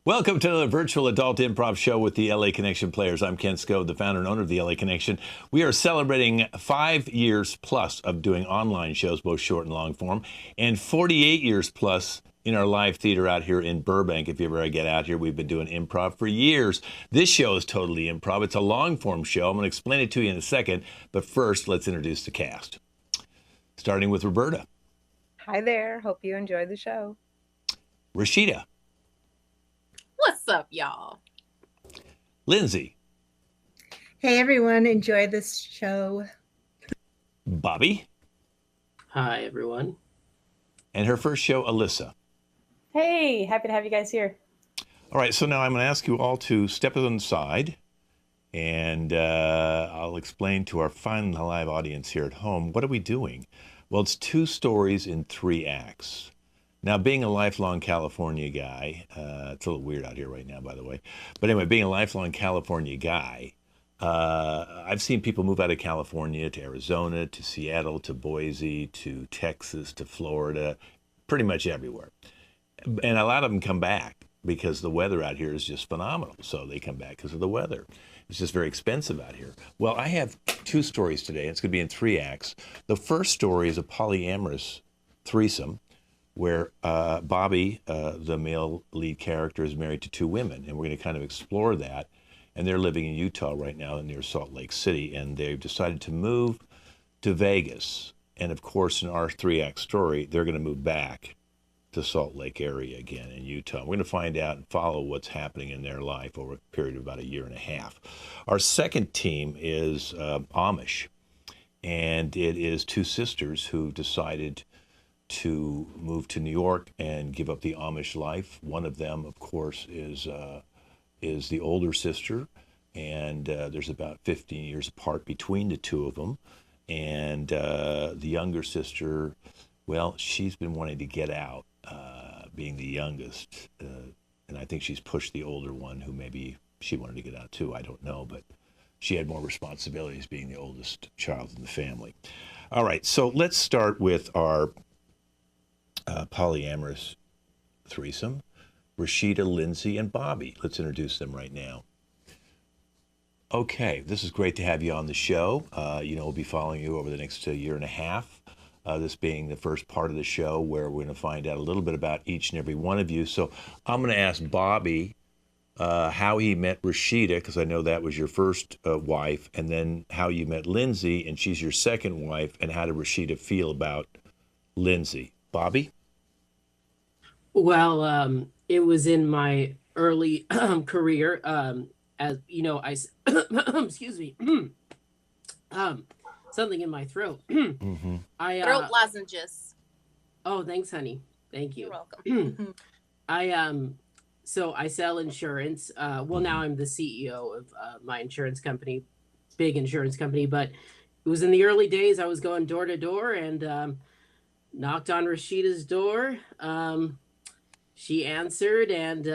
Welcome to the virtual adult improv show with the LA Connection players. I'm Ken Scode, the founder and owner of the LA Connection. We are celebrating 5 years plus of doing online shows, both short and long form, and 48 years plus in our live theater out here in Burbank. If you ever get out here, we've been doing improv for years. This show is totally improv. It's a long form show. I'm going to explain it to you in a second, but first, let's introduce the cast. Starting with Roberta. Hi there. Hope you enjoy the show. Rashida. What's up, y'all? Lindsay. Hey, everyone. Enjoy this show. Bobby. Hi, everyone. And her first show, Alyssa. Hey, happy to have you guys here. All right, so now I'm going to ask you all to step on the side, and I'll explain to our fine live audience here at home, what are we doing? Well, it's 2 stories in 3 acts. Now, being a lifelong California guy, it's a little weird out here right now, by the way. But anyway, being a lifelong California guy, I've seen people move out of California to Arizona, to Seattle, to Boise, to Texas, to Florida, pretty much everywhere. And a lot of them come back because the weather out here is just phenomenal. So they come back because of the weather. It's just very expensive out here. Well, I have 2 stories today. It's going to be in 3 acts. The first story is a polyamorous threesome, where Bobby, the male lead character, is married to 2 women. And we're going to kind of explore that. And they're living in Utah right now near Salt Lake City. And they've decided to move to Vegas. And of course, in our 3-act story, they're going to move back to Salt Lake area again in Utah. We're going to find out and follow what's happening in their life over a period of about a year and a half. Our second team is Amish. And it is 2 sisters who decided to move to New York and give up the Amish life. One of them, of course, is the older sister, and there's about 15 years apart between the 2 of them. And the younger sister, well, she's been wanting to get out, being the youngest, and I think she's pushed the older one, who maybe she wanted to get out too. I don't know, but she had more responsibilities being the oldest child in the family. All right, so let's start with our polyamorous threesome, Rashida, Lindsay, and Bobby. Let's introduce them right now. Okay, this is great to have you on the show. We'll be following you over the next year and a half, this being the first part of the show where we're going to find out a little bit about each and every one of you. So I'm going to ask Bobby how he met Rashida, because I know that was your first wife, and then how you met Lindsay, and she's your second wife, and how did Rashida feel about Lindsay? Bobby? Well, it was in my early career. As you know, excuse me, something in my throat. Mm-hmm. Throat lozenges. Oh, thanks, honey. Thank you. You're welcome. So I sell insurance. Well, now I'm the CEO of my insurance company, big insurance company. But it was in the early days. I was going door to door and knocked on Rashida's door. She answered, and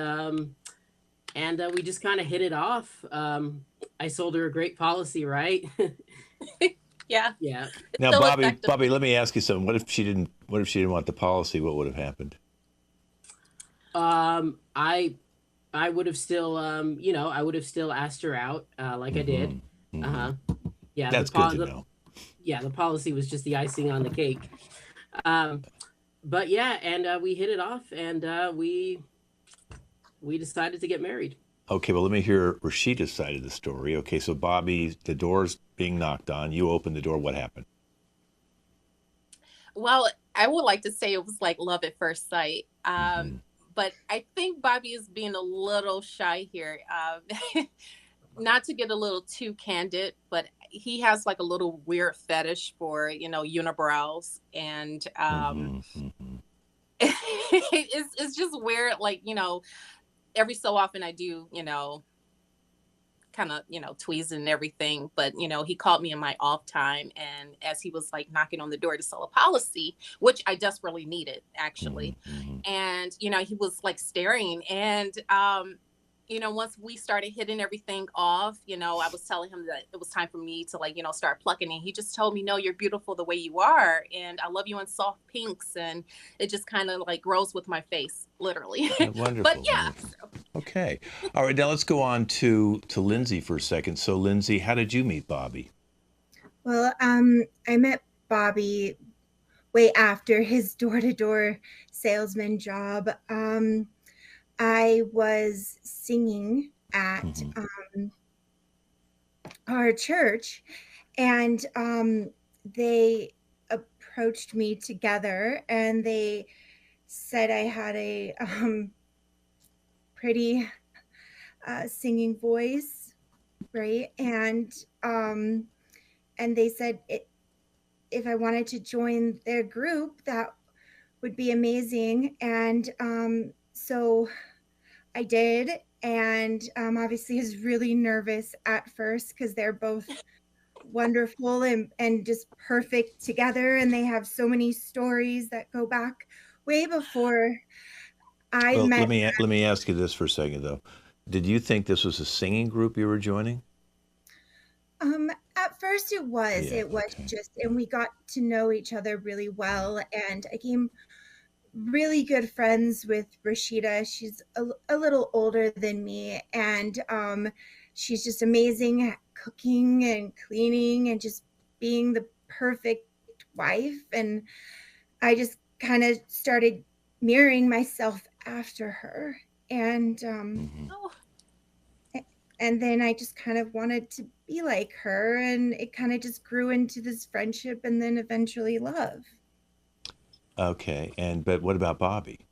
we just kind of hit it off. I sold her a great policy, right? Yeah. Yeah. Now, So Bobby, effective. Bobby, let me ask you something. What if she didn't want the policy? What would have happened? I would have still, I would have still asked her out, like I did. Mm-hmm. Yeah. That's good to know. Yeah, the policy was just the icing on the cake. But yeah, and we hit it off, and we decided to get married. Okay, well, let me hear Rashida's side of the story. Okay, so Bobby, the door's being knocked on. You open the door. What happened? Well, I would like to say it was like love at first sight. But I think Bobby is being a little shy here. Not to get a little too candid, but he has like a little weird fetish for, unibrows. And it's just weird. Like, every so often I do, kind of, tweezing and everything. But, he called me in my off time. And as he was like knocking on the door to sell a policy, which I desperately needed, actually. And, he was like staring. And, once we started hitting everything off, I was telling him that it was time for me to like, start plucking. And he just told me, no, you're beautiful the way you are. And I love you in soft pinks. And it just kind of like grows with my face, literally. Wonderful. But yeah, Okay. All right. Now let's go on to Lindsay for a second. So, Lindsay, how did you meet Bobby? Well, I met Bobby way after his door-to-door salesman job. I was singing at Hmm. our church, and they approached me together, and they said I had a pretty singing voice, right? And they said if I wanted to join their group, that would be amazing. And so I did. And obviously, I was really nervous at first because they're both wonderful and just perfect together. And they have so many stories that go back way before I Well, met. let me ask you this for a second, though. Did you think this was a singing group you were joining? At first Yeah. it was Okay. just, and we got to know each other really well. And I came really good friends with Rashida. She's a little older than me, and she's just amazing at cooking and cleaning and just being the perfect wife. And I just kind of started mirroring myself after her. And Hmm. Oh, and then I just kind of wanted to be like her, and it kind of just grew into this friendship and then eventually love. Okay. But what about Bobby?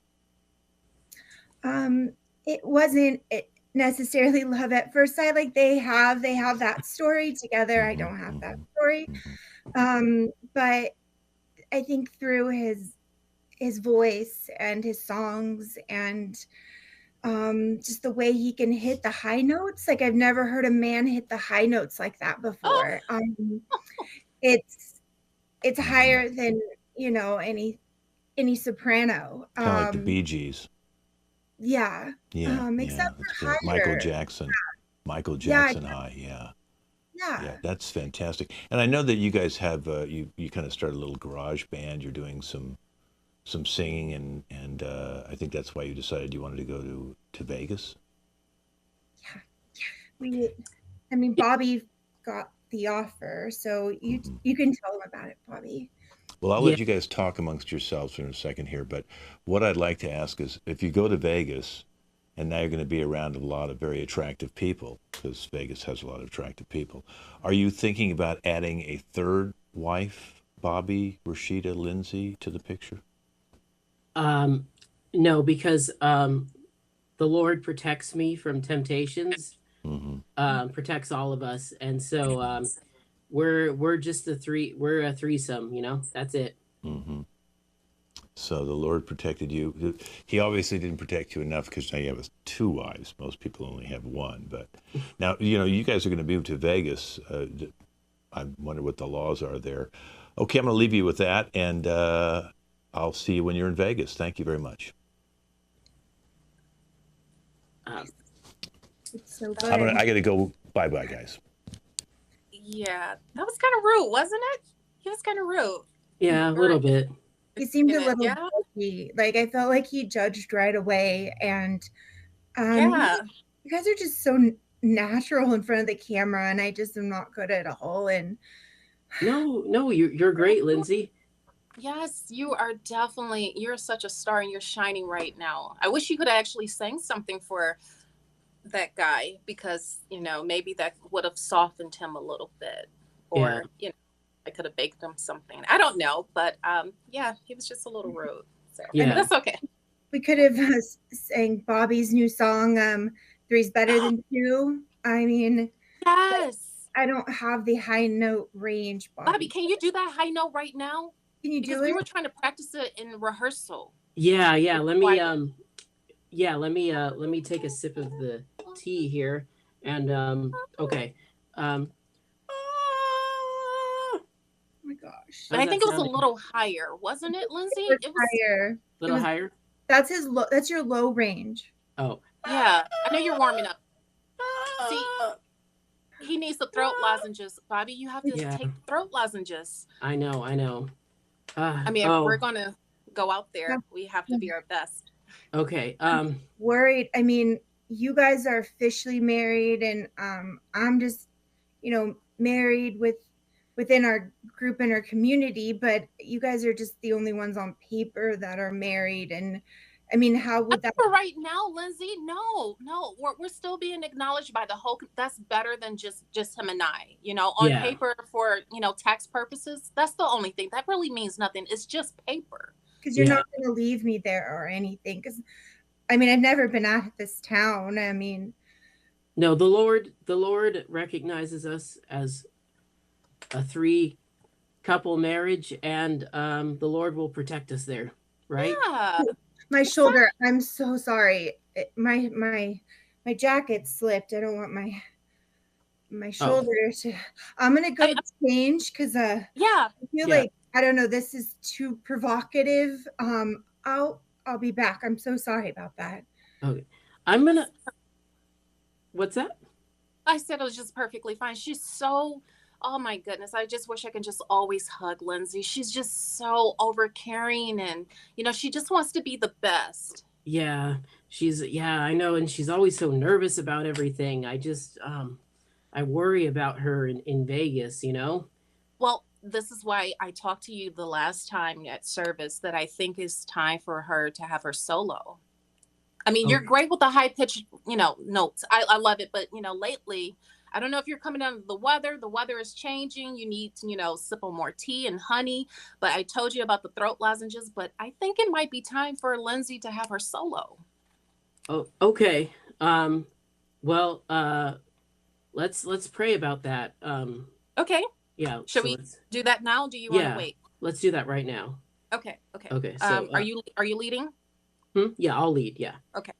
Um, it wasn't necessarily love at first sight. Like they have that story together. I Hmm. don't have that Hmm. story. Hmm. But I think through his voice and his songs and just the way he can hit the high notes. Like I've never heard a man hit the high notes like that oh, before. It's it's Hmm. higher than any soprano. Kind of like the Bee Gees. Yeah. Yeah. Except Yeah. That's for great. Michael higher. Jackson. Michael Yeah, Jackson high. Yeah. Yeah, yeah. that's fantastic. And I know that you guys have you kind of started a little garage band. You're doing some singing, and I think that's why you decided you wanted to go to Vegas. Yeah. We I mean Bobby got the offer, so you Hmm. you can tell him about it, Bobby. Well, I'll Yeah. let you guys talk amongst yourselves in a second here, but what I'd like to ask is if you go to Vegas and now you're going to be around a lot of very attractive people, because Vegas has a lot of attractive people, are you thinking about adding a third wife, Bobby, Rashida, Lindsay, to the picture? Um, no, because the Lord protects me from temptations, Hmm. protects all of us, and so we're just a three. We're a threesome. That's it. Hmm. So the Lord protected you. He obviously didn't protect you enough because now you have two wives. Most people only have one. But now, you guys are going to move to Vegas. I wonder what the laws are there. Okay, I'm going to leave you with that, and I'll see you when you're in Vegas. Thank you very much. Um, It's so that was, good. I got to go. Bye bye, guys. yeah, that was kind of rude, wasn't it? He was kind of rude. yeah, a Or little bit. He seemed a it, little yeah, judgy. Like I felt like he judged right away, and yeah. you guys are just so natural in front of the camera, and I just am not good at all. And No, no, you're great, Lindsay. Yes, you are definitely, you're such a star and you're shining right now. I wish you could actually sing something for that guy because, maybe that would have softened him a little bit. Yeah, Or, I could have baked him something. I don't know, but yeah, he was just a little rude. So, and but yeah, that's okay. we could have sang Bobby's new song, "Three's Better Than Two." I mean, Yes. I don't have the high note range Bobby, Bobby can does. you do that high note right now? Can you Because do we it? were trying to practice it in rehearsal. yeah, yeah. It's quiet. Let me take a sip of the tea here, and okay. Um, Oh my gosh. But how's I that think it was a sounding? little higher, wasn't it, It Lindsay? was It was, higher. A It little was higher. that's your low range. Oh, yeah. I know you're warming up. See, he needs the throat lozenges. Bobby, you have to yeah. take throat lozenges. I know, I know. I mean, if we're Oh, going to go out Yeah. there, we have to be our best. okay. Worried. I mean, you guys are officially married, and I'm just, married within our group and our community, but you guys are just the only ones on paper that are married. And I mean, how would that? For right now, Lindsay, no, we're still being acknowledged by the whole. That's better than just him and I. On Yeah. paper for tax purposes. That's the only thing that really means nothing. It's just paper. Because you're Yeah. not going to leave me there or anything. Because I mean, I've never been out of this town. I mean, No, the Lord recognizes us as a three couple marriage, and the Lord will protect us there, right? Yeah. my shoulder. I'm so sorry. My jacket slipped. I don't want my shoulder to. I'm gonna go change because Yeah. I feel like, I don't know, this is too provocative. I'll be back. I'm so sorry about that. Okay. I'm gonna. What's that? I said it was just perfectly fine. She's so, oh my goodness. I just wish I could just always hug Lindsay. She's just so overcaring and, she just wants to be the best. Yeah, I know, and she's always so nervous about everything. I worry about her in Vegas. Well, this is why I talked to you the last time at service that I think it's time for her to have her solo. I mean, you're Okay. great with the high pitched, notes. I love it. But, lately, I don't know if you're coming down to the weather. The weather is changing. You need to, sip on more tea and honey. But I told you about the throat lozenges. But I think it might be time for Lindsay to have her solo. Oh, okay. Well, let's pray about that. Okay. Yeah. Should we do that now? Do you want to wait? Let's do that right now. Okay. Okay. So, are you leading? Yeah, I'll lead. Yeah. Okay.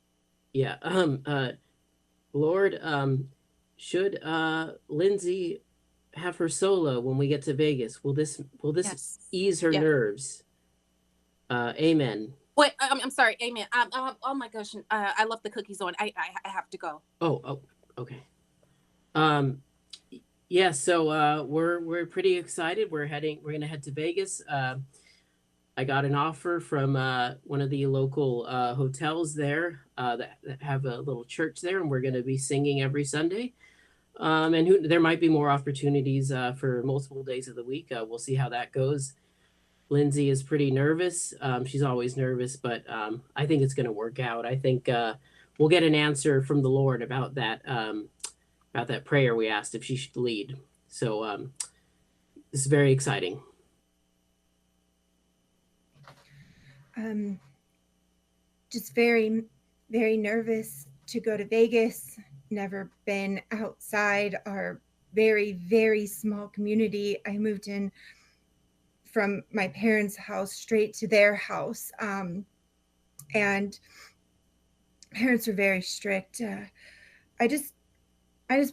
Yeah. Lord, should Lindsay have her solo when we get to Vegas? Will this Yes. ease her nerves? Amen. Wait, I'm sorry. Amen. Oh my gosh, I left the cookies on. I have to go. Oh, okay. Yeah. So we're pretty excited. We're gonna head to Vegas. I got an offer from one of the local hotels there that have a little church there, and we're going to be singing every Sunday. And there might be more opportunities for multiple days of the week. We'll see how that goes. Lindsay is pretty nervous. She's always nervous, but I think it's going to work out. I think we'll get an answer from the Lord about that prayer we asked if she should lead. So this is very exciting. Just very, very nervous to go to Vegas. Never been outside our very, very small community. I moved in from my parents' house straight to their house. And parents are very strict. I just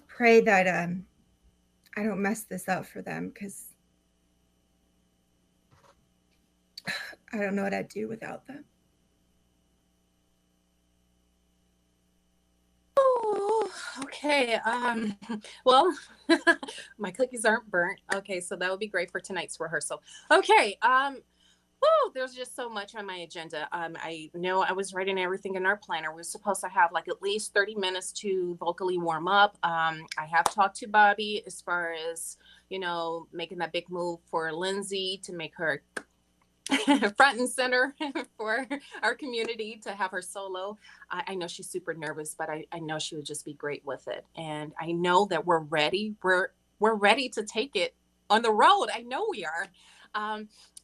pray that I don't mess this up for them, because I don't know what I'd do without them. Oh, okay. Well, my cookies aren't burnt. Okay, so that would be great for tonight's rehearsal. Okay. There's just so much on my agenda. I know I was writing everything in our planner. We're supposed to have like at least 30 minutes to vocally warm up. I have talked to Bobby as far as, making that big move for Lindsay to make her front and center for our community, to have her solo. I know she's super nervous, but I know she would just be great with it. And I know that we're ready. We're ready to take it on the road. I know we are.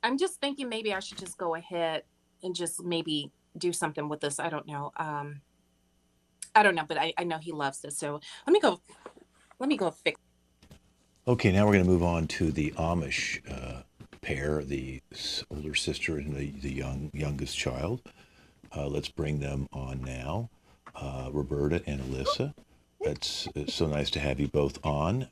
I'm just thinking maybe I should just go ahead and just maybe do something with this. I don't know. I don't know, but I know he loves this. So let me go fix. Okay, now we're going to move on to the Amish pair, the older sister and the youngest child. Let's bring them on now. Roberta and Alyssa. It's so nice to have you both on.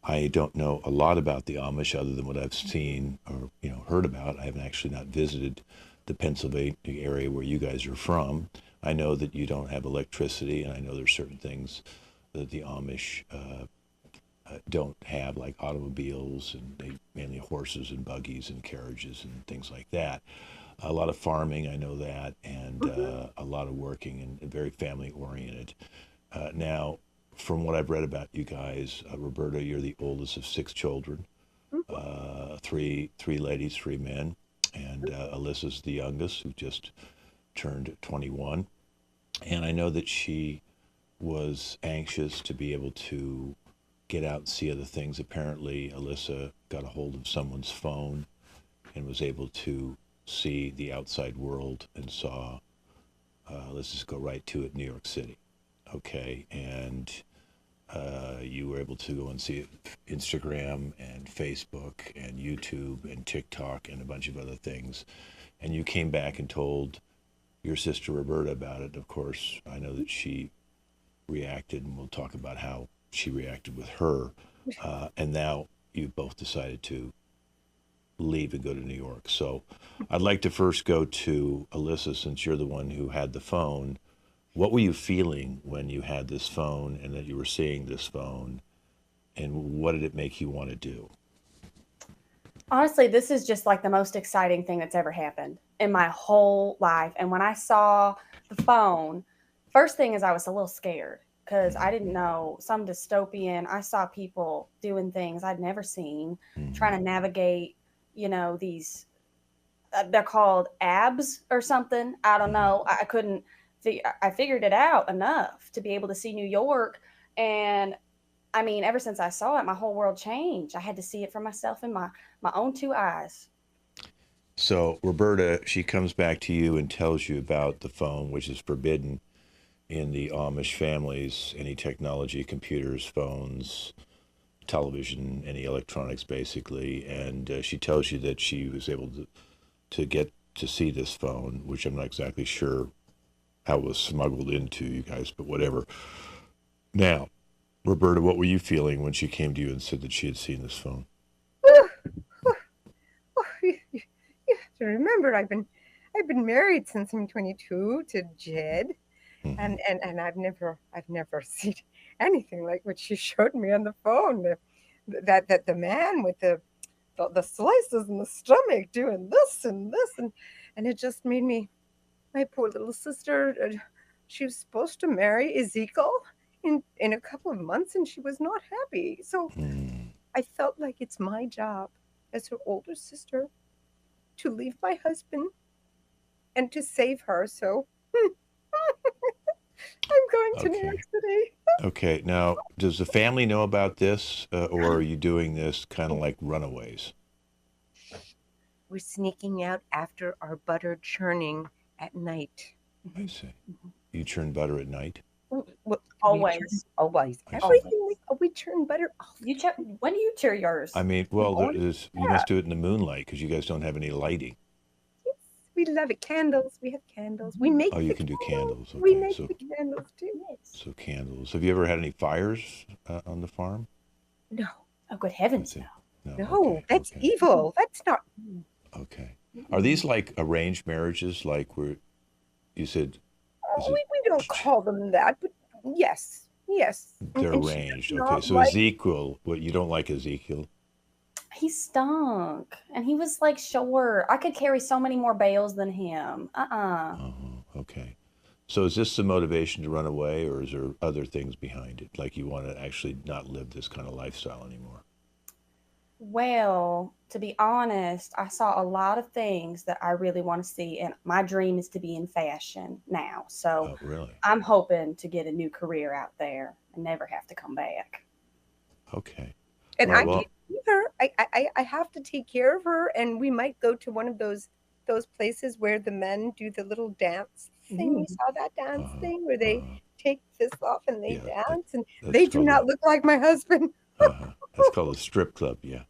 I don't know a lot about the Amish other than what I've seen or heard about. I haven't actually not visited the Pennsylvania area where you guys are from. I know that you don't have electricity, and I know there's certain things that the Amish don't have, like automobiles, and they mainly horses and buggies and carriages and things like that. A lot of farming, I know that, and Mhm. a lot of working and very family oriented. Now, from what I've read about you guys, Roberta, you're the oldest of six children, Mhm. three ladies, three men, and Alyssa's the youngest, who just turned 21. And I know that she was anxious to be able to get out and see other things. Apparently, Alyssa got a hold of someone's phone and was able to see the outside world and saw, let's just go right to it, New York City. Okay. And you were able to go and see Instagram and Facebook and YouTube and TikTok and a bunch of other things. And you came back and told your sister Roberta about it. Of course, I know that she reacted, and we'll talk about how she reacted with her. And now you both decided to leave and go to New York. So I'd like to first go to Alyssa, since you're the one who had the phone. What were you feeling when you had this phone and that you were seeing this phone? And what did it make you want to do? Honestly, this is just like the most exciting thing that's ever happened in my whole life. And when I saw the phone, first thing is I was a little scared because I didn't know, some dystopian. I saw people doing things I'd never seen, Mm-hmm. trying to navigate, these, they're called abs or something. I don't know. I couldn't, I figured it out enough to be able to see New York. And I mean, ever since I saw it, my whole world changed. I had to see it for myself in my own two eyes. So Roberta, she comes back to you and tells you about the phone, which is forbidden in the Amish families. Any technology, computers, phones, television, any electronics, basically. And she tells you that she was able to get to see this phone, which I'm not exactly sure how it was smuggled into you guys, but whatever. Now, Roberta, what were you feeling when she came to you and said that she had seen this phone? Oh, oh, oh, you have to remember, I've been married since I'm 22 to Jed, Mm-hmm. and I've never seen anything like what she showed me on the phone. That the man with the slices in the stomach doing this and this, and it just made me, my poor little sister, she was supposed to marry Ezekiel in a couple of months, and she was not happy. So Mm. I felt like it's my job as her older sister to leave my husband and to save her. So I'm going to New York Okay. City. Okay. Now, does the family know about this, or are you doing this kind of like runaways? We're sneaking out after our butter churning at night. I see. You churn butter at night? Well, we churn Always. always. I see. Everything we churn butter all the You check, when do you cheer I yours? mean, well, morning. you Yeah, must do it in the moonlight because you guys don't have any lighting. yes, we love it. Candles. We have candles. We make Oh, you the can do candles. candles. We Okay. make So, the candles too. Yes. so candles. Have you ever had any fires on the farm? No, Oh, good I heavens, see. no. No. no, Okay. that's Okay. evil. That's not. Okay. Are these like arranged marriages? Like where you said, is Oh, it, we don't call them that, but yes, yes. they're And she does arranged? Okay. not So like. Ezekiel, what, you don't like Ezekiel? He stunk. And he was like short. I could carry so many more bales than him. Okay. So is this the motivation to run away, or is there other things behind it? Like you want to actually not live this kind of lifestyle anymore? Well, to be honest, I saw a lot of things that I really want to see. And my dream is to be in fashion now. So Oh, really? I'm hoping to get a new career out there and never have to come back. Okay. And All right. I can't Well, leave her. I have to take care of her, and we might go to one of those places where the men do the little dance thing. You Ooh. saw that dance uh-huh, thing where they uh-huh. take this off and they Yeah, that, dance, and they that's do called not look like my husband. that's called a strip club. Yeah.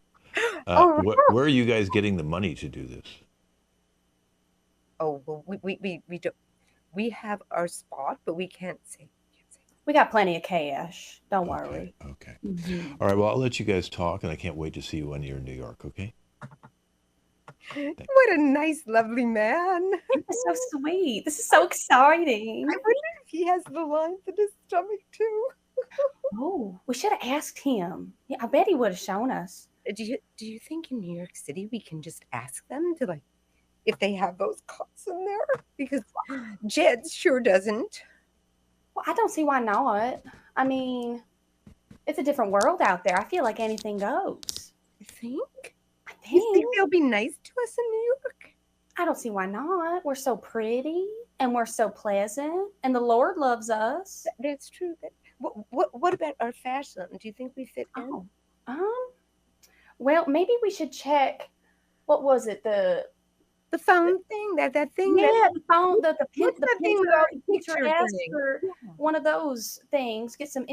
Oh, Where are you guys getting the money to do this? oh, well, we don't. We have our spot, but we can't say. Can't say. We got plenty of cash. Don't Okay. worry. Okay. Mhm. All right. Well, I'll let you guys talk, and I can't wait to see you when you're in New York. Okay. Thank- What a nice, lovely man. It's so sweet. This is so exciting. I wonder if he has the lines in his stomach too. Oh, we should have asked him. Yeah, I bet he would have shown us. Do you think in New York City we can just ask them to like if they have those cuts in there, because Jed's sure doesn't. Well, I don't see why not. I mean, it's a different world out there. I feel like anything goes. You think? I You think think. they'll be nice to us in New York? I don't see why not. We're so pretty and we're so pleasant, and the Lord loves us. That's true. What about our fashion? Do you think we fit in? Oh, well, maybe we should check. What was it? The phone thing, that thing that Yeah, the phone, what's the that thing with all the picture Pinterest thing? or one of those things. Get some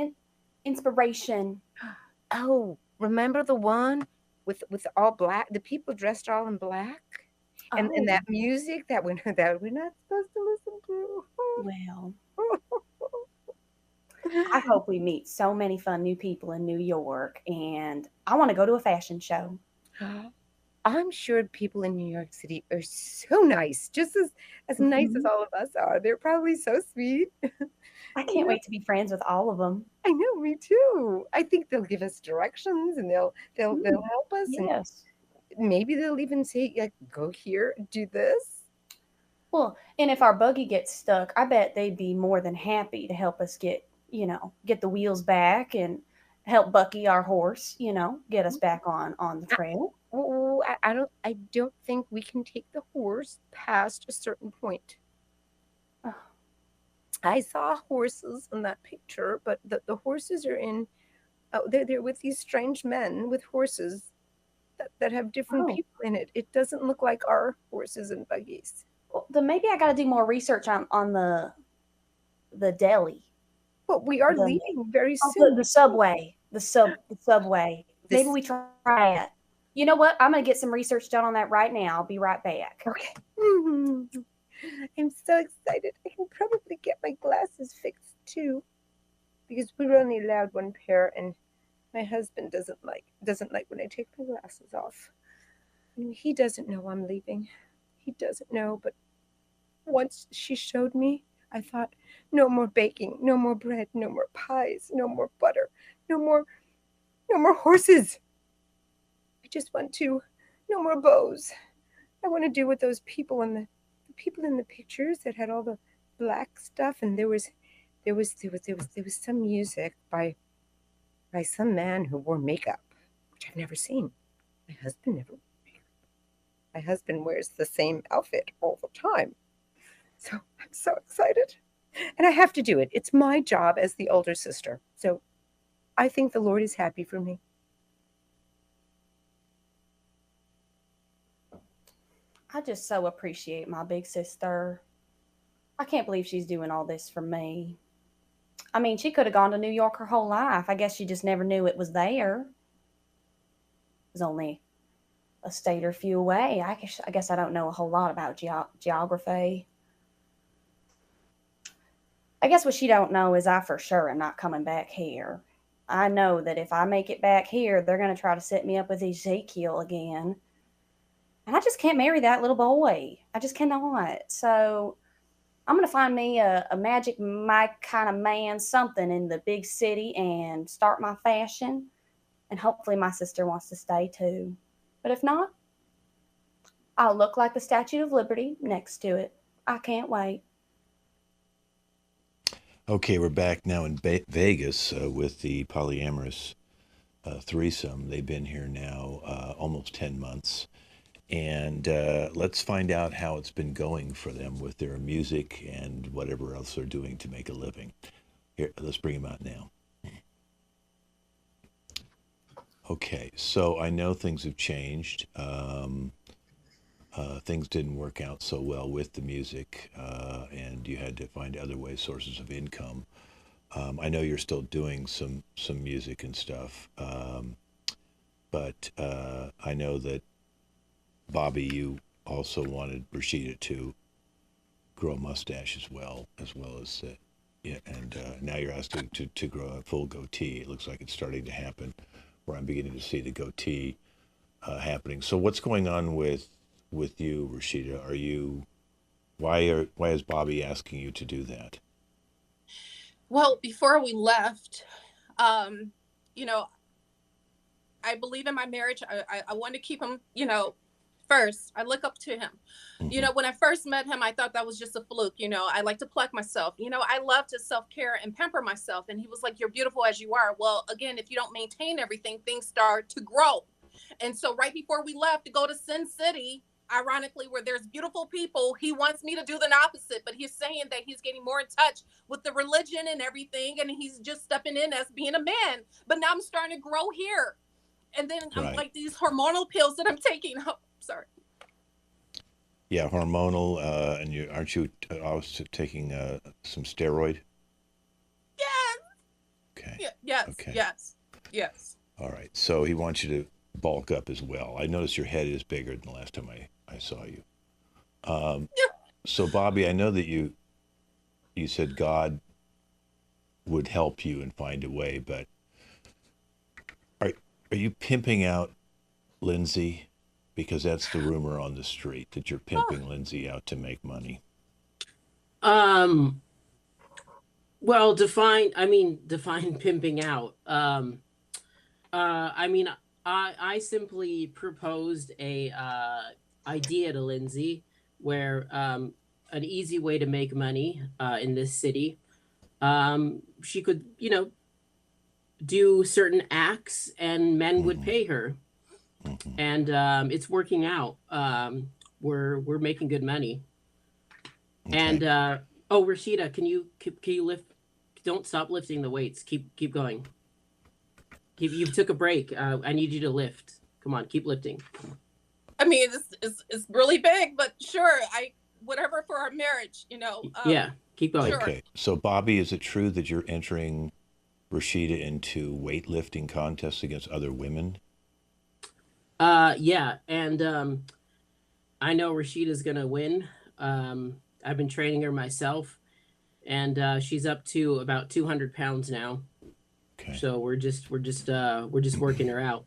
inspiration. Oh, remember the one with all black, the people dressed all in black? And Oh, that music that we're that we're not supposed to listen to. well, I hope we meet so many fun new people in New York, and I want to go to a fashion show. I'm sure people in New York City are so nice, just as nice as Mhm. all of us are. They're probably so sweet. I You can't know, wait to be friends with all of them. I know, me too. I think they'll give us directions and they'll Mm, help us, and yes. maybe they'll even say, like, go here, do this. Well, and if our buggy gets stuck, I bet they'd be more than happy to help us get the wheels back and help Bucky, our horse, get us back on the trail. Oh, I don't think we can take the horse past a certain point. Oh, I saw horses in that picture, but the horses are in. Oh, they're with these strange men with horses that have different oh. people in it. It doesn't look like our horses and buggies. Well, then maybe I got to do more research on the deli, But we are the leaving very the, soon. the subway, the subway. Maybe This we try it. You know what? I'm gonna get some research done on that right now. I'll be right back. okay. I'm so excited. I can probably get my glasses fixed too, because we're only allowed one pair, and my husband doesn't like when I take my glasses off. I mean, he doesn't know I'm leaving. He doesn't know, but once she showed me, I thought, no more baking, no more bread, no more pies, no more butter, no more no more horses. I just want to no more bows. I want to do what those people in the people in the pictures that had all the black stuff, and there was some music by some man who wore makeup, which I've never seen. My husband never. My husband wears the same outfit all the time. So I'm so excited. And I have to do it. It's my job as the older sister. So I think the Lord is happy for me. I just so appreciate my big sister. I can't believe she's doing all this for me. I mean, she could have gone to New York her whole life. I guess she just never knew it was there. It was only a state or few away. I guess I don't know a whole lot about geography. I guess what she don't know is I for sure am not coming back here. I know that if I make it back here, they're going to try to set me up with Ezekiel again. And I just can't marry that little boy. I just cannot. So I'm going to find me a Magic Mike kind of man, something in the big city, and start my fashion. And hopefully my sister wants to stay too. But if not, I'll look like the Statue of Liberty next to it. I can't wait. Okay, we're back now in Vegas with the polyamorous threesome. They've been here now almost 10 months. And let's find out how it's been going for them with their music and whatever else they're doing to make a living. Here, let's bring them out now. Okay, so I know things have changed. Things didn't work out so well with the music, and you had to find other ways, sources of income. I know you're still doing some music and stuff, but I know that Bobby, you also wanted Rashida to grow a mustache as well as yeah, and now you're asked to grow a full goatee. It looks like it's starting to happen, where I'm beginning to see the goatee happening. So what's going on with you, Rashida? Why is Bobby asking you to do that? Well, before we left, um, you know, I believe in my marriage. I want to keep him, first. I look up to him. You Mhm. know, when I first met him, I thought that was just a fluke. You know, I like to pluck myself. You know, I love to self care and pamper myself. And he was like, "You're beautiful as you are." Well, again, if you don't maintain everything, things start to grow. And so, right before we left to go to Sin City, ironically, where there's beautiful people, he wants me to do the opposite. But he's saying that he's getting more in touch with the religion and everything. And he's just stepping in as being a man. But now I'm starting to grow here. And then I'm Right. like these hormonal pills that I'm taking. Oh, sorry. Yeah, hormonal, and you aren't you also taking some steroid? Yes. Okay. Yeah, yes. Okay. Yes. Yes. All right. So he wants you to bulk up as well. I noticed your head is bigger than the last time I saw you. Yeah. So Bobby, I know that you said God would help you and find a way, but are are you pimping out Lindsay? Because that's the rumor on the street that you're Oh, pimping Lindsay out to make money. Um, well, define pimping out. I mean, I simply proposed a idea to Lindsay where an easy way to make money in this city. She could, do certain acts and men would Hmm. pay her, Hmm. and it's working out. We're making good money. Okay. And oh, Rashida, can you lift? Don't stop lifting the weights. Keep going. You took a break. I need you to lift. Come on, keep lifting. I mean, it's really big, but sure, I whatever for our marriage, Yeah, keep going. sure. Okay. So Bobby, is it true that you're entering Rashida into weightlifting contests against other women? Yeah, and I know Rashida's gonna win. I've been training her myself, and she's up to about 200 pounds now. Okay. So we're just working her out.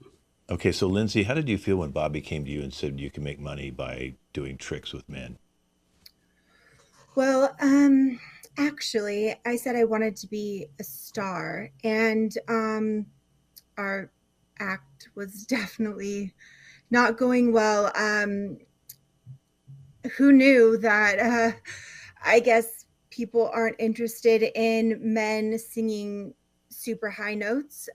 Okay, so Lindsay, how did you feel when Bobby came to you and said you can make money by doing tricks with men? Well, actually, I said I wanted to be a star, and our act was definitely not going well. Who knew that? I guess people aren't interested in men singing super high notes.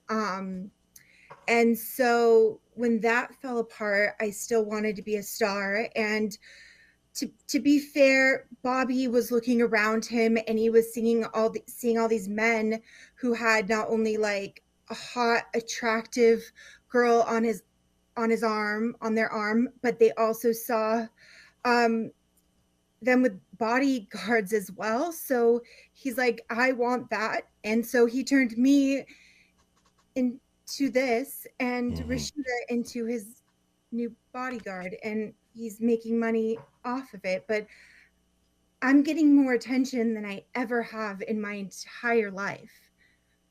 And so when that fell apart, I still wanted to be a star. And to be fair, Bobby was looking around him and he was seeing all these men who had not only like a hot, attractive girl on their arm, but they also saw um, them with bodyguards as well. So he's like, I want that. And so he turned me into this and Hmm. Rashida into his new bodyguard. And he's making money off of it. But I'm getting more attention than I ever have in my entire life.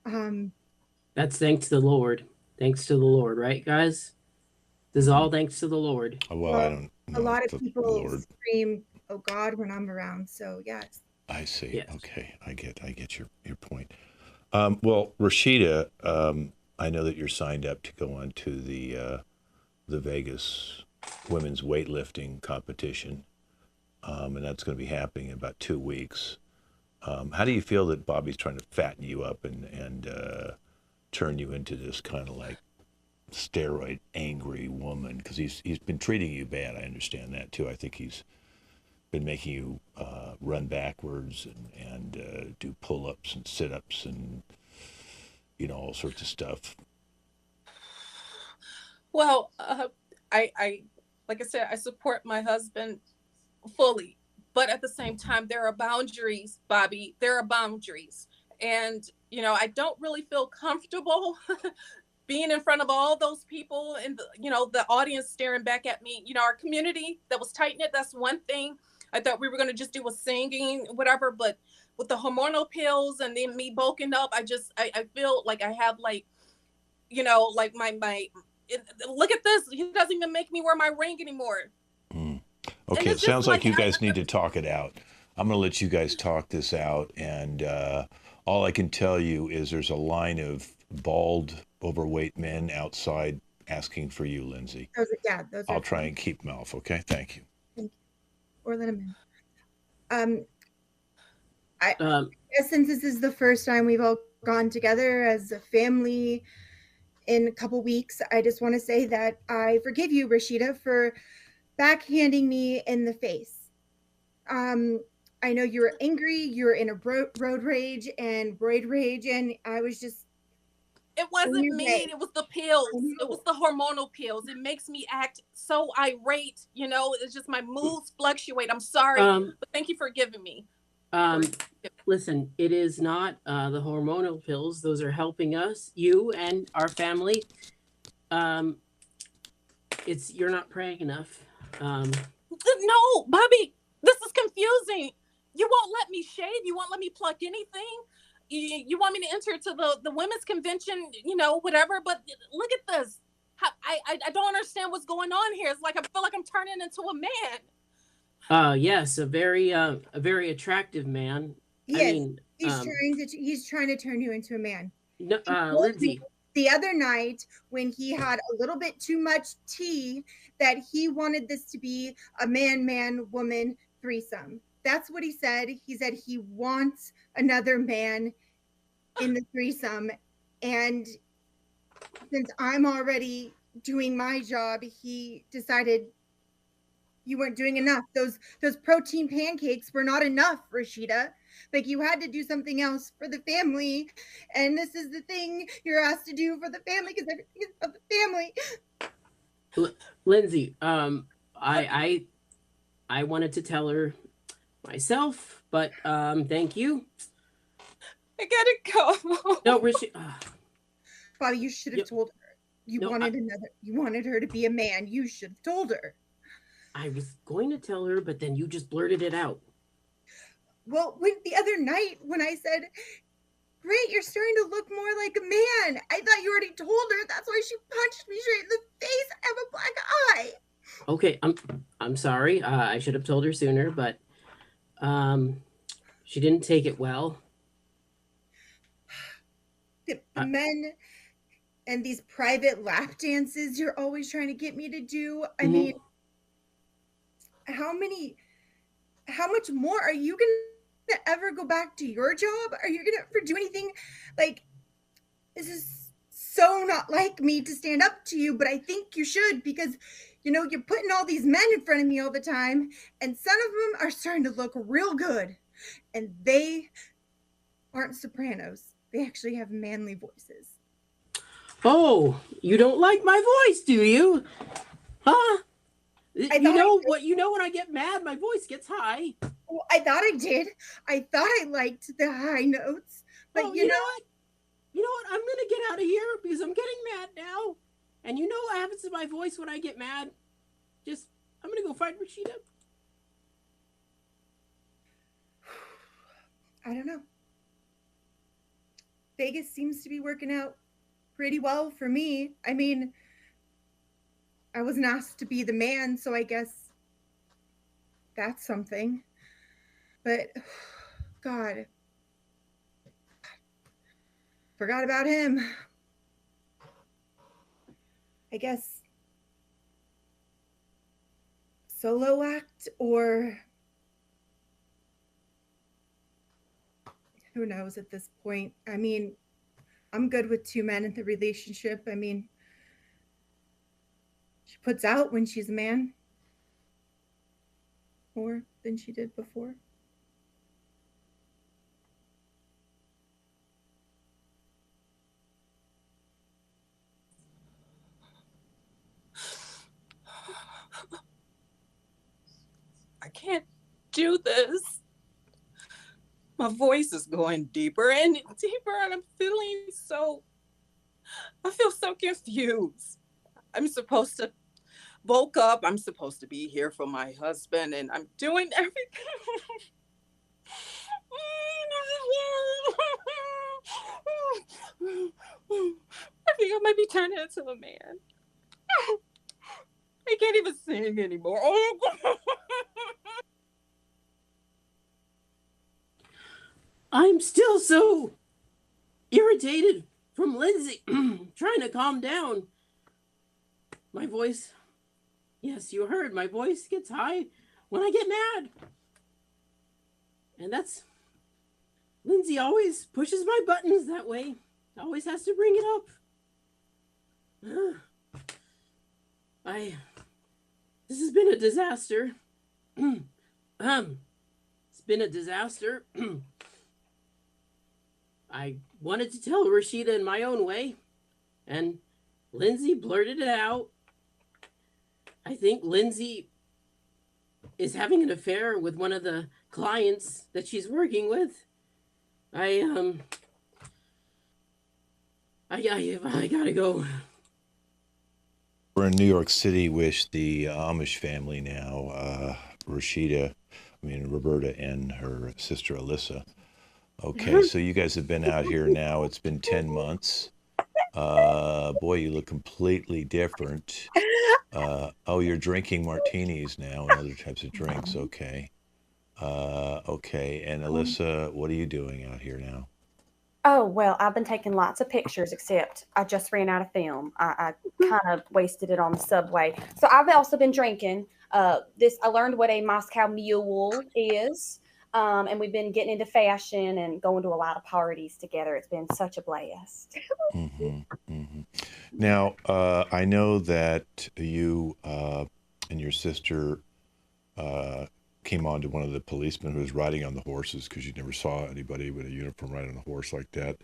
Um, That's thanks to the Lord. Thanks to the Lord, right, guys? This is all thanks to the Lord. Well, I well, don't a know lot if of the people Lord. scream, "Oh God," when I'm around. So yes. I see. Yes. Okay, I get your point. Well, Rashida, I know that you're signed up to go on to the Vegas women's weightlifting competition, and that's going to be happening in about 2 weeks. How do you feel that Bobby's trying to fatten you up and turn you into this kind of like steroid angry woman? Because he's been treating you bad. I understand that too. I think he's been making you run backwards and do pull-ups and sit-ups and all sorts of stuff. Well, I like I said, I support my husband fully, but at the same Hmm. time, there are boundaries, Bobby. There are boundaries, and I don't really feel comfortable being in front of all those people and the audience staring back at me. Our community that was tight knit. That's one thing. I thought we were gonna just do a singing, whatever, but with the hormonal pills and then me bulking up, I feel like I have like like my look at this. He doesn't even make me wear my ring anymore. Mm. And Okay, it it's just sounds like like you guys need to talk it out. I'm going to let you guys talk this out, and all I can tell you is there's a line of bald, overweight men outside asking for you, Lindsay. Those are I'll try and keep them off, okay? Thank you. Thank you. Or let him in. I Um, guess since this is the first time we've all gone together as a family in a couple weeks, I just want to say that I forgive you, Rashida, for backhanding me in the face. I know you were angry, you were in a road rage and roid rage, and I was just It wasn't me. It was the pills. It was the hormonal pills. It makes me act so irate. You know, it's just my moods fluctuate. I'm sorry, but thank you for giving me. Listen, it is not the hormonal pills. Those are helping us, you and our family. It's you're not praying enough. No, Bobby, this is confusing. You won't let me shave. You won't let me pluck anything. You want me to enter to the women's convention, you know, whatever. But look at this. I don't understand what's going on here. It's like I feel like I'm turning into a man. Yes, a very attractive man. Yes, I mean, he's trying to turn you into a man. No, Lindsay. The other night when he had a little bit too much tea that he wanted this to be a man-woman threesome. That's what he said. He said he wants another man in the threesome. And since I'm already doing my job, he decided you weren't doing enough. Those protein pancakes were not enough, Rashida. Like, you had to do something else for the family, and this is the thing you're asked to do for the family because everything is about the family. Lindsay, I wanted to tell her myself, but thank you. I gotta go. No, Rishi. Bobby, you should have told her. You wanted her to be a man. You should have told her. I was going to tell her, but then you just blurted it out. Well, the other night when I said, "Great, you're starting to look more like a man," I thought you already told her. That's why she punched me straight in the face. I have a black eye. Okay, I'm sorry. I should have told her sooner, but she didn't take it well. The men and these private lap dances you're always trying to get me to do. I mean, how much more are you gonna ever go back to your job? Are you gonna ever do anything? Like, this is so not like me to stand up to you, but I think you should, because you know you're putting all these men in front of me all the time, and some of them are starting to look real good, and they aren't sopranos. They actually have manly voices. Oh, you don't like my voice, do you? Huh? You know when I get mad, my voice gets high. Well, I thought I did. I thought I liked the high notes, but you know what? You know what? I'm gonna get out of here because I'm getting mad now. And you know what happens to my voice when I get mad? I'm gonna go find Rashida. I don't know. Vegas seems to be working out pretty well for me. I mean, I wasn't asked to be the man, so I guess that's something. But, God, forgot about him. I guess solo act, or who knows at this point. I mean, I'm good with two men in the relationship. I mean, she puts out when she's a man more than she did before. I can't do this. My voice is going deeper and deeper, and I feel so confused. I'm supposed to woke up. I'm supposed to be here for my husband, and I'm doing everything. I think I might be turning into a man. I can't even sing anymore. I'm still so irritated from Lindsay trying to calm down. My voice, yes, you heard, my voice gets high when I get mad. And that's, Lindsay always pushes my buttons that way. Always has to bring it up. This has been a disaster. It's been a disaster. I wanted to tell Rashida in my own way, and Lindsay blurted it out. I think Lindsay is having an affair with one of the clients that she's working with. I gotta go. We're in New York City with the Amish family now. Roberta and her sister Alyssa. Okay, so you guys have been out here now. It's been 10 months. Boy, you look completely different. You're drinking martinis now and other types of drinks. Okay. Okay. And Alyssa, what are you doing out here now? Oh, well, I've been taking lots of pictures, except I just ran out of film. I kind of wasted it on the subway. So I've also been drinking. I learned what a Moscow Mule is. And we've been getting into fashion and going to a lot of parties together. It's been such a blast. Now, I know that you and your sister came on to one of the policemen who was riding on the horses because you never saw anybody with a uniform riding on a horse like that.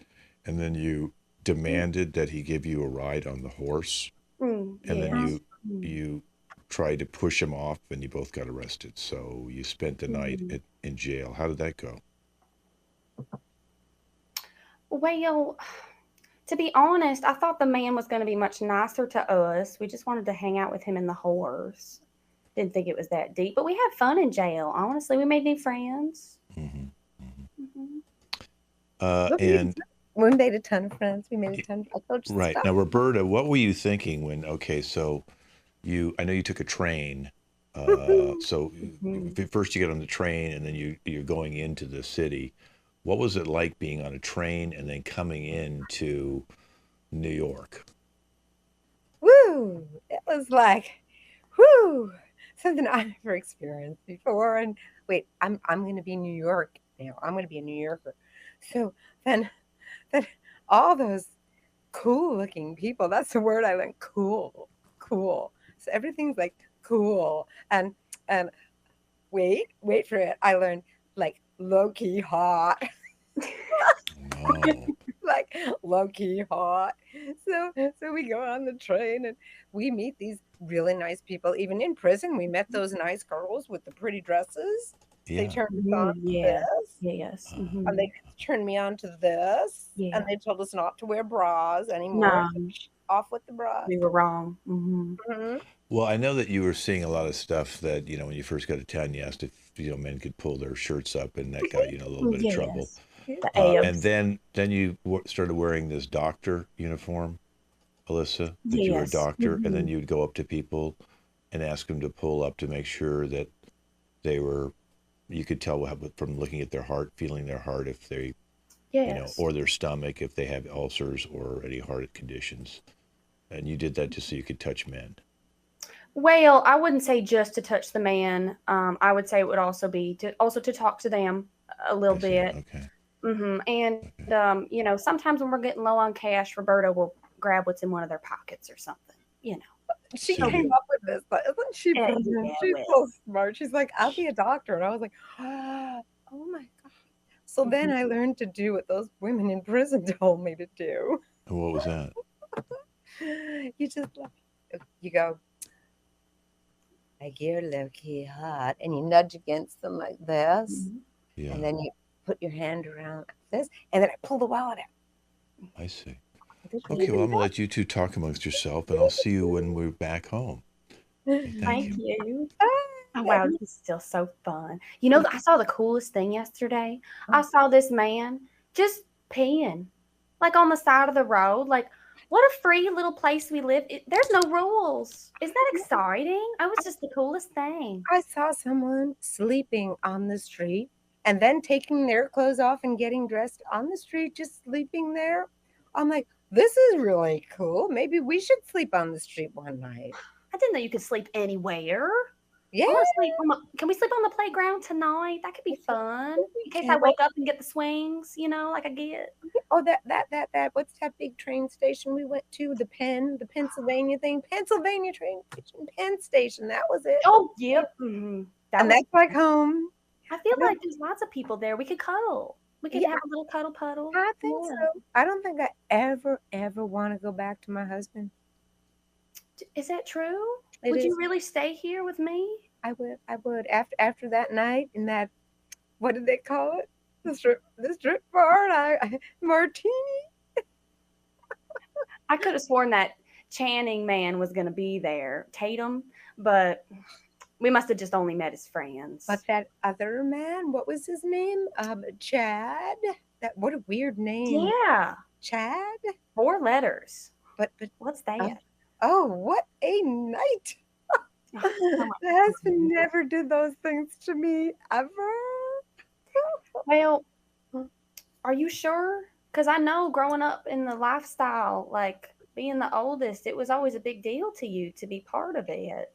And then you demanded that he give you a ride on the horse. And then you tried to push him off and you both got arrested. So you spent the night in jail. How did that go? Well, to be honest, I thought the man was going to be much nicer to us. We just wanted to hang out with him and the horse. Didn't think it was that deep, but we had fun in jail. Honestly, we made new friends. And we made a ton of friends. We made a ton. I told you right stuff. now, Roberta, what were you thinking when? Okay, so I know you took a train. So first you get on the train, and then you're going into the city. What was it like being on a train and then coming into New York? Woo! It was like, whoo! Something I never experienced before. And wait, I'm going to be in New York now. I'm going to be a New Yorker. So then all those cool looking people, that's the word I learned. Cool. So everything's like cool. And wait for it. I learned like low key hot. Wow. Like low key hot. So we go on the train and we meet these really nice people. Even in prison, we met those nice girls with the pretty dresses. Yeah. They turned us on to this. Yes. And they turned me on to this. Yeah. And they told us not to wear bras anymore. No. Off with the bras. We were wrong. Well, I know that you were seeing a lot of stuff that, when you first got to town, you asked if, men could pull their shirts up, and that got you in a little bit of trouble. And then you started wearing this doctor uniform, Alyssa, that you were a doctor, and then you'd go up to people and ask them to pull up to make sure that you could tell from looking at their heart, feeling their heart, if they, or their stomach, if they have ulcers or any heart conditions. And you did that just so you could touch men. Well, I wouldn't say just to touch the man. I would say it would also be to talk to them a little bit. Okay. And sometimes when we're getting low on cash, Roberta will grab what's in one of their pockets or something. She came up with this, but isn't she brilliant? She's so smart. She's like, I'll be a doctor. And I was like, oh my God. So then I learned to do what those women in prison told me to do. And what was that? You go, like, you're low-key hot, and you nudge against them like this, and then you put your hand around like this, and then I pull the wallet out. I see. Okay, well, I'm gonna let you two talk amongst yourself, and I'll see you when we're back home. Okay, Thank you. Oh, wow, this is still so fun. I saw the coolest thing yesterday. I saw this man just peeing, like on the side of the road. Like, what a free little place we live. There's no rules. Isn't that exciting? It was just the coolest thing. I saw someone sleeping on the street and then taking their clothes off and getting dressed on the street, just sleeping there. I'm like, this is really cool. Maybe we should sleep on the street one night. I didn't know you could sleep anywhere. Yeah. I want to sleep on can we sleep on the playground tonight? That could be fun. In case I can. wake up and get the swings, like I get. Oh, that. What's that big train station we went to? The Pennsylvania thing, Pennsylvania train station, Penn Station. That was it. Oh, yep. Mm-hmm. And that's like home. I feel like there's lots of people there. We could cuddle. We could have a little cuddle puddle. I think so. I don't think I ever want to go back to my husband. Is that true? Would you really stay here with me? I would. After that night in that, what did they call it? The strip bar. And martini. I could have sworn that Channing man was going to be there, Tatum, but we must have just only met as friends. But that other man, what was his name? Chad. What a weird name. Yeah. Chad. 4 letters. But what's that? Oh, what a night. My husband never did those things to me ever. Well, are you sure? Because I know growing up in the lifestyle, like being the oldest, it was always a big deal to you to be part of it.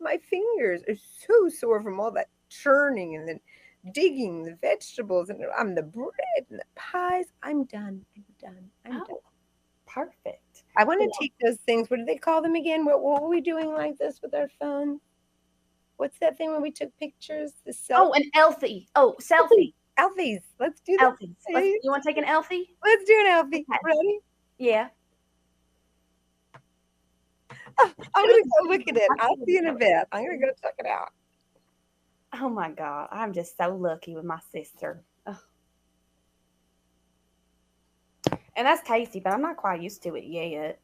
My fingers are so sore from all that churning and then digging the vegetables and the bread and the pies. I'm done. I'm done. Perfect. I want to take those things. What do they call them again? What were we doing like this with our phone? What's that thing when we took pictures? The selfie. Oh, an Elfie. Oh, selfie. Elfies. Let's do that. Elfies. You want to take an Elfie? Let's do an Elfie. Okay. Ready? Yeah. Oh, I'm going to go look at it. I'll see you in a bit. I'm going to go check it out. Oh, my God. I'm just so lucky with my sister. Oh. And that's tasty, but I'm not quite used to it yet.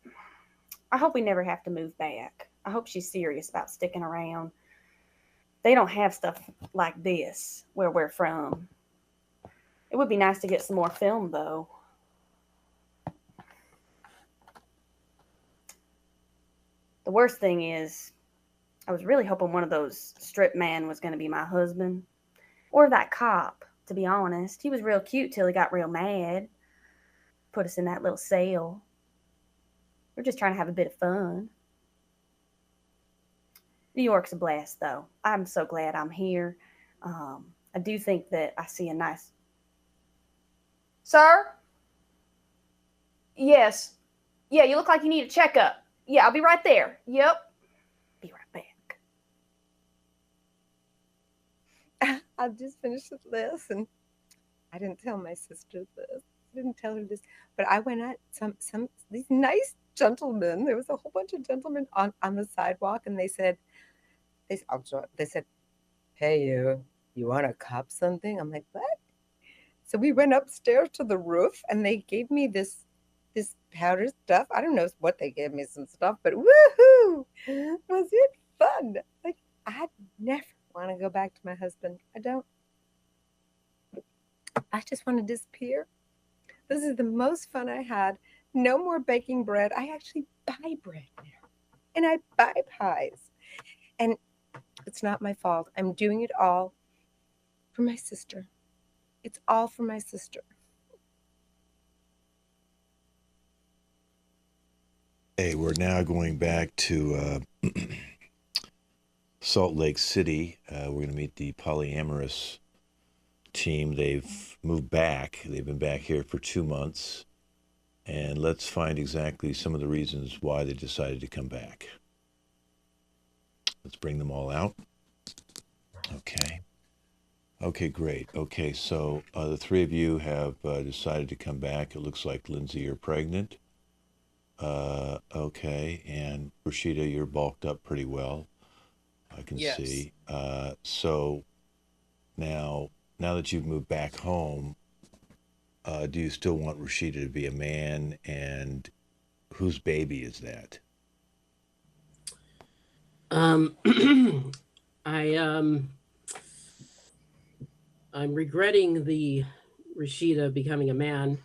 I hope we never have to move back. I hope she's serious about sticking around. They don't have stuff like this where we're from. It would be nice to get some more film, though. The worst thing is, I was really hoping one of those strip men was going to be my husband. Or that cop, to be honest. He was real cute till he got real mad. Put us in that little cell. We're just trying to have a bit of fun. New York's a blast, though. I'm so glad I'm here. I do think that I see a nice... Sir? Yes. Yeah, you look like you need a checkup. Yeah, I'll be right there. Yep. Be right back. I just finished with this, and I didn't tell my sister this. I didn't tell her this, but I went at these nice gentlemen. There was a whole bunch of gentlemen on the sidewalk, and they said, "Hey, you want to cop something?" I'm like, "What?" So we went upstairs to the roof, and they gave me this powder stuff. I don't know what they gave me, some stuff, but woohoo! Was it fun? Like, I never want to go back to my husband. I don't. I just want to disappear. This is the most fun I had. No more baking bread. I actually buy bread now. And I buy pies. And it's not my fault. I'm doing it all for my sister. It's all for my sister. Hey, we're now going back to Salt Lake City. We're going to meet the polyamorous team. They've moved back. They've been back here for 2 months. And let's find exactly some of the reasons why they decided to come back. Let's bring them all out. Okay. Okay, great. Okay, so the 3 of you have decided to come back. It looks like, Lindsay, you're pregnant. Okay, and Rashida, you're bulked up pretty well. I can see. So now that you've moved back home, do you still want Rashida to be a man? And whose baby is that? I'm regretting the Rashida becoming a man.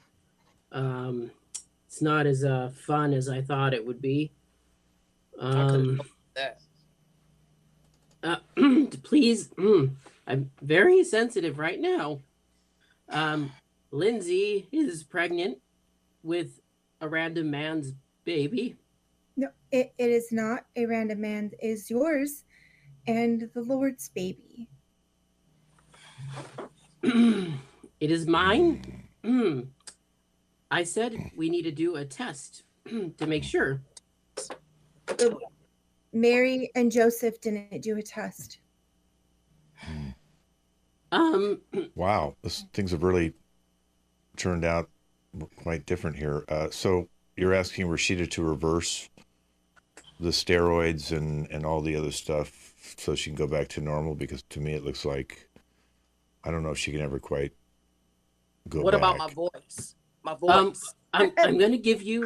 It's not as fun as I thought it would be. Please, I'm very sensitive right now. Lindsay is pregnant, with a random man's baby. No, it is not a random man. It is yours and the Lord's baby. It is mine. I said we need to do a test to make sure. Mary and Joseph didn't do a test. Wow, things have really turned out quite different here. So you're asking Rashida to reverse the steroids and all the other stuff so she can go back to normal? Because to me it looks like, I don't know if she can ever quite go What back. about my voice? My voice. I'm going to give you.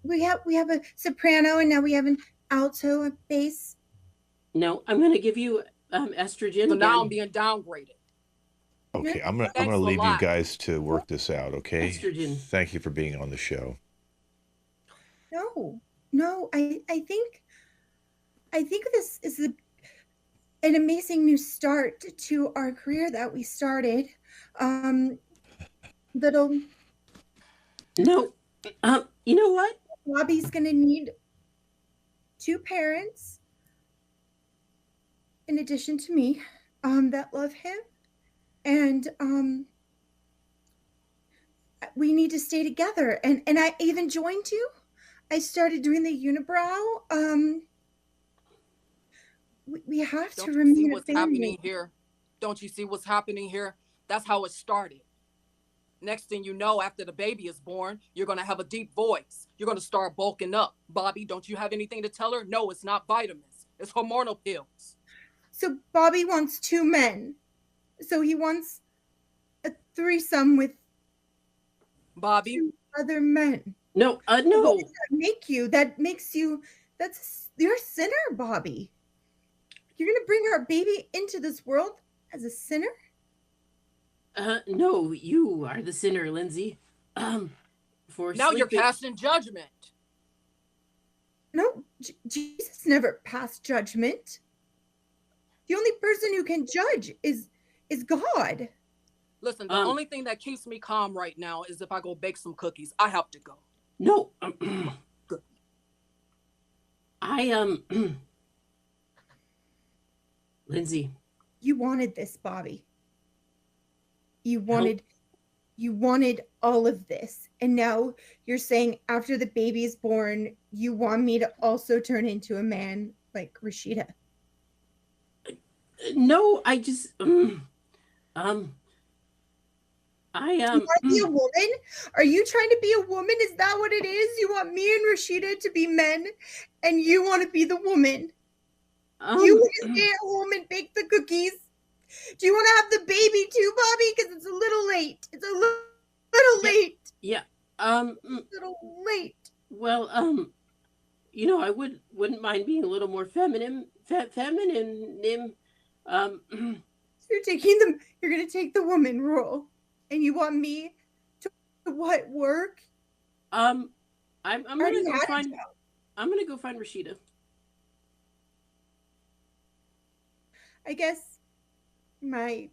We have a soprano, and now we have an alto, a bass. No, I'm going to give you estrogen. So again. now I'm being downgraded. Okay, I'm gonna Thanks a leave you lot. guthis to work this out. Okay. Estrogen. Thank you for being on the show. No. I think this is an amazing new start to our career that we started. Little No. You know what? Bobby's gonna need 2 parents in addition to me that love him, and we need to stay together. And I even joined you. I started doing the unibrow. We have to Don't you see remain a what's family. happening here? Don't you see what's happening here? That's how it started. Next thing you know, after the baby is born, you're going to have a deep voice. You're going to start bulking up. Bobby, don't you have anything to tell her? No, it's not vitamins. It's hormonal pills. So Bobby wants 2 men. So he wants a threesome with Bobby, 2 other men. No. What No. does that makes you, you're a sinner, Bobby. You're going to bring our baby into this world as a sinner? No. You are the sinner, Lindsay. For now you're sleeping. casting judgment. No, Jesus never passed judgment. The only person who can judge is God. Listen, the only thing that keeps me calm right now is if I go bake some cookies. I have to go. No. Lindsay. You wanted this, Bobby. You wanted all of this. And now you're saying after the baby is born, you want me to also turn into a man like Rashida. No, I just I You want to be a woman? Are you trying to be a woman? Is that what it is? You want me and Rashida to be men, and you want to be the woman? You want to stay at home and bake the cookies? Do you want to have the baby too, Bobby? Because it's a little late. It's a little late. Yeah. A little late. Well, I wouldn't mind being a little more feminine. So you're gonna take the woman role, and you want me to what work? I'm gonna Already go had a find. job. I'm gonna go find Rashida. I guess my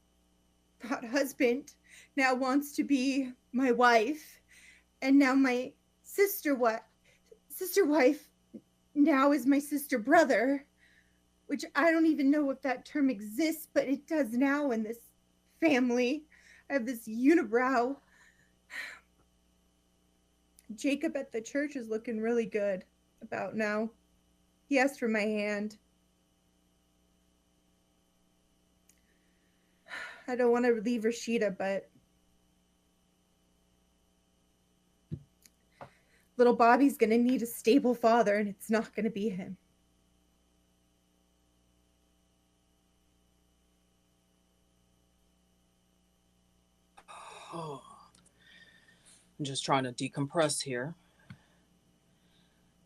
hot husband now wants to be my wife, and now my sister wife now is my sister brother, which I don't even know if that term exists, but it does now in this family. I have this unibrow. Jacob at the church is looking really good about now. He asked for my hand. I don't want to leave Rashida, but little Bobby's going to need a stable father, and it's not going to be him. Oh, I'm just trying to decompress here.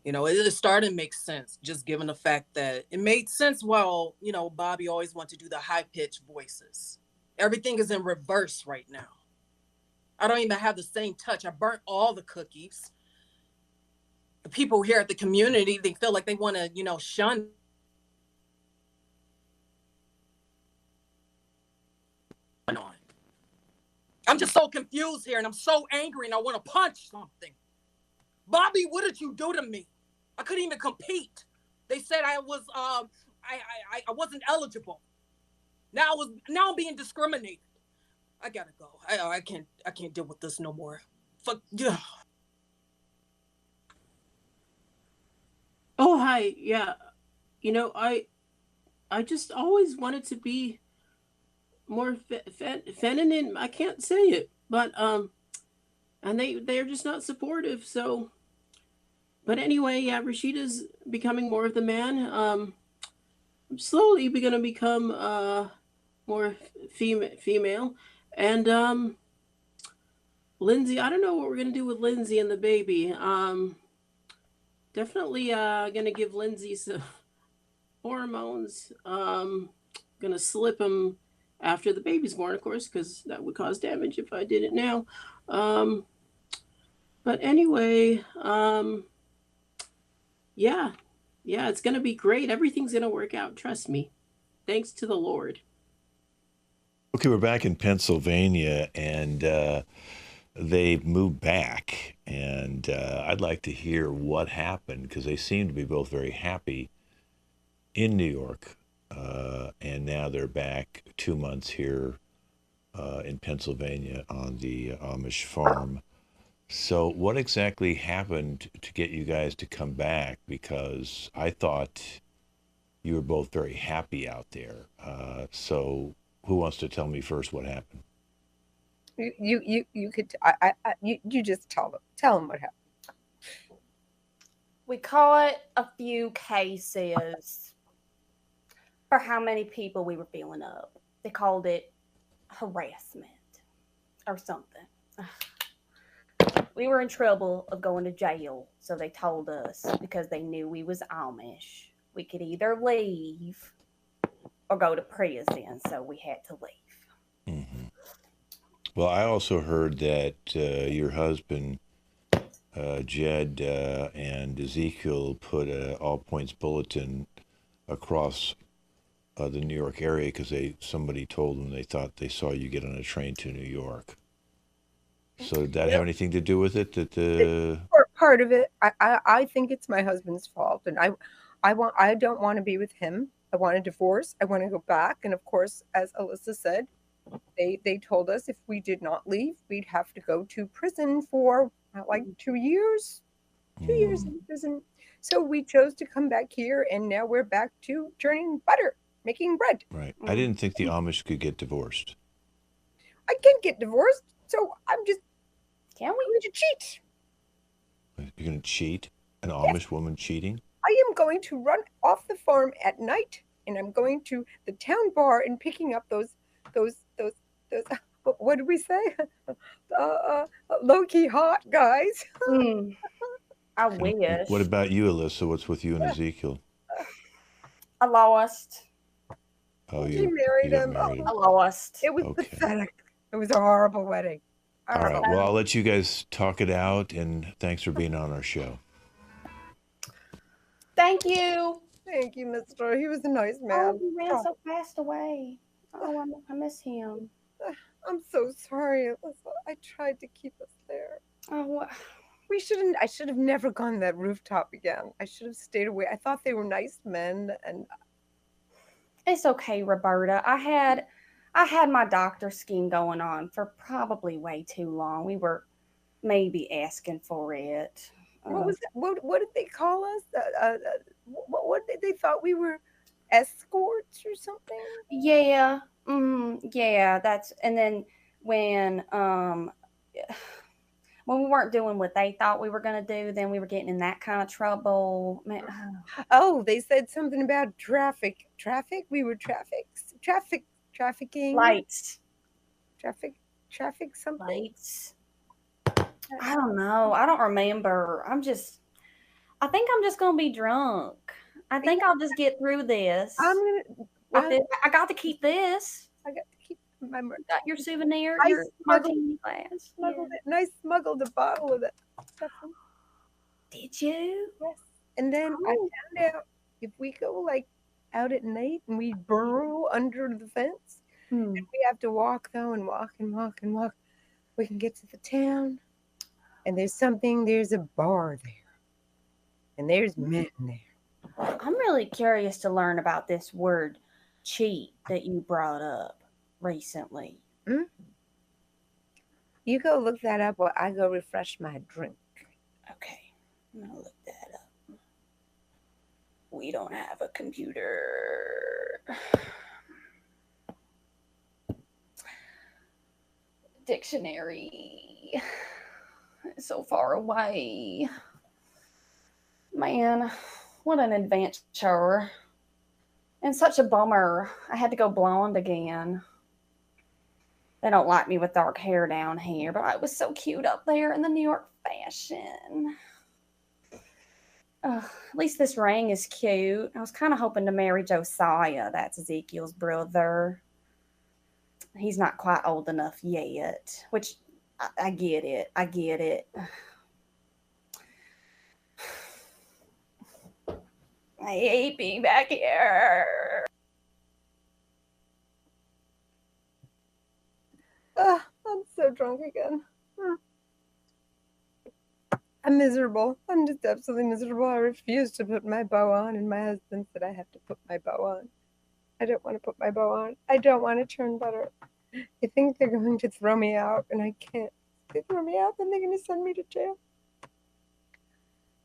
It started to make sense, just given the fact that it made sense. Well, Bobby always wanted to do the high-pitched voices. Everything is in reverse right now. I don't even have the same touch. I burnt all the cookies. The people here at the community, they feel like they want to, shun. I'm just so confused here, and I'm so angry, and I want to punch something. Bobby, what did you do to me? I couldn't even compete. They said I was I wasn't eligible. Now I'm being discriminated. I gotta go. I can't deal with this no more. Fuck yeah. Oh, hi. Yeah. I just always wanted to be more feminine. I can't say it, but and they're just not supportive. So, but anyway, yeah, Rashida's becoming more of the man. I'm slowly gonna become more female, and Lindsay. I don't know what we're gonna do with Lindsay and the baby. Definitely gonna give Lindsay some hormones. Gonna slip them after the baby's born, of course, because that would cause damage if I did it now. Um, but anyway, yeah, yeah, it's gonna be great. Everything's gonna work out. Trust me. Thanks to the Lord. Okay, we're back in Pennsylvania, and they've moved back. And I'd like to hear what happened because they seem to be both very happy in New York. And now they're back 2 months here in Pennsylvania on the Amish farm. So, what exactly happened to get you guys to come back? Because I thought you were both very happy out there. So, who wants to tell me first what happened? You could you just tell them what happened. We caught a few cases for how many people we were filling up. They called it harassment or something. We were in trouble of going to jail, so they told us because they knew we was Amish. We could either leave or go to prison, so we had to leave. Mm-hmm. Well, I also heard that your husband, Jed, and Ezekiel put a all points bulletin across the New York area because somebody told them they thought they saw you get on a train to New York. So did that have anything to do with it? That Part of it, I think it's my husband's fault, and I don't want to be with him. I want a divorce. I want to go back, and of course, as Alyssa said, they told us if we did not leave, we'd have to go to prison for like 2 years. 2 years in prison. So we chose to come back here, and now we're back to churning butter, making bread. Right. I didn't think the Amish could get divorced. I can't get divorced, so I'm just Can we? going to cheat. You're going to cheat? An Amish woman cheating? I am going to run off the farm at night, and I'm going to the town bar and picking up those what did we say? Low-key hot guys. I And wish. what about you, Alyssa? What's with you and Ezekiel? I lost. Oh, She you married got him. married. I lost. It was Okay. pathetic. It was a horrible wedding. All right. Well, I'll let you guys talk it out, and thanks for being on our show. Thank you. Thank you, Mister. He was a nice Oh, man. he ran so fast away. Oh, I miss him. I'm so sorry, Alyssa. I tried to keep us there. Oh, I should have never gone that rooftop again. I should have stayed away. I thought they were nice men, and it's okay, Roberta. I had my doctor scheme going on for probably way too long. We were maybe asking for it. what was that? What did they call us? What did they thought we were escorts or something? Yeah. Yeah, that's and then when when we weren't doing what they thought we were gonna do, then we were getting in that kind of trouble. Man, Oh, they said something about traffic. Traffic? We were trafficking. lights. Traffic something. Lights. I don't know. I don't remember. I think I'm just gonna be drunk. I think I'll just get through this. I got to keep this. I got to keep my Got your souvenir, I your smuggled- martini glass. smuggled it, and I smuggled a bottle of that stuff. Did you? Yes. And then I found out if we go like out at night and we burrow under the fence, and we have to walk though and walk and walk and walk. we can get to the town, and there's a bar there, and there's men there. I'm really curious to learn about this word cheat that you brought up recently. You go look that up while I go refresh my drink. Okay, I'm gonna look that up. We don't have a computer. Dictionary. So far away. Man, what an adventure. And such a bummer. I had to go blonde again. They don't like me with dark hair down here, but I was so cute up there in the New York fashion. At least this ring is cute. I was kind of hoping to marry Josiah. That's Ezekiel's brother. He's not quite old enough yet, which I get it. I get it. I hate being back here. I'm so drunk again. I'm miserable. I'm just absolutely miserable. I refuse to put my bow on, and my husband said I have to put my bow on. I don't want to put my bow on. I don't want to churn butter. I think they're going to throw me out, and I can't. If they throw me out, then they're going to send me to jail.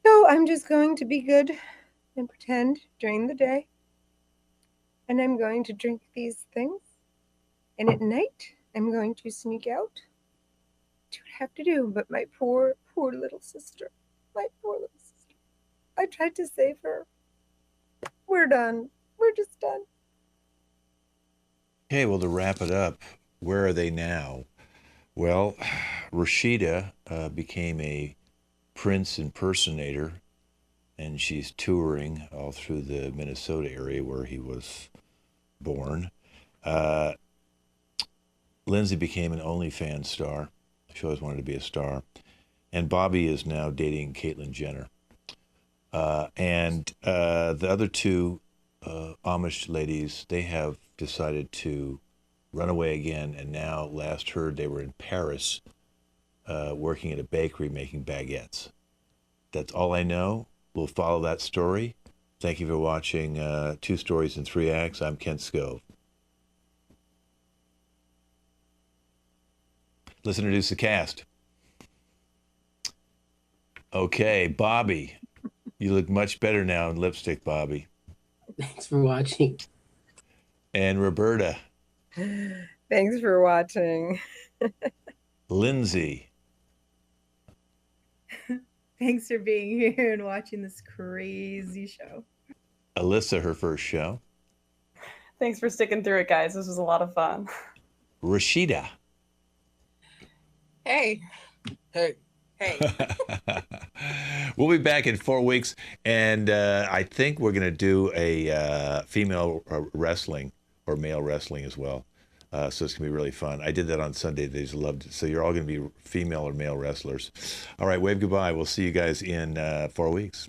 No, I'm just going to be good and pretend during the day. And I'm going to drink these things. And at night, I'm going to sneak out. Do what I have to do. But my poor, poor little sister. My poor little sister. I tried to save her. We're done. We're just done. Okay, well, to wrap it up, where are they now? Well, Rashida became a Prince impersonator, and she's touring all through the Minnesota area where he was born. Lindsay became an OnlyFans star. She always wanted to be a star. And Bobby is now dating Caitlyn Jenner. And the other two Amish ladies, they have decided to run away again. And now, last heard, they were in Paris working at a bakery making baguettes. That's all I know. We'll follow that story. Thank you for watching 2 Stories in 3 Acts. I'm Kent Scove. Let's introduce the cast. Okay, Bobby. You look much better now in lipstick, Bobby. Thanks for watching. And Roberta. Thanks for watching. Lindsay. Thanks for being here and watching this crazy show. Alyssa, her first show. Thanks for sticking through it, guys. This was a lot of fun. Rashida. Hey. Hey. Hey. We'll be back in 4 weeks, and I think we're going to do a female wrestling or male wrestling as well. So it's going to be really fun. I did that on Sunday. They just loved it. So you're all going to be female or male wrestlers. All right, wave goodbye. We'll see you guys in 4 weeks.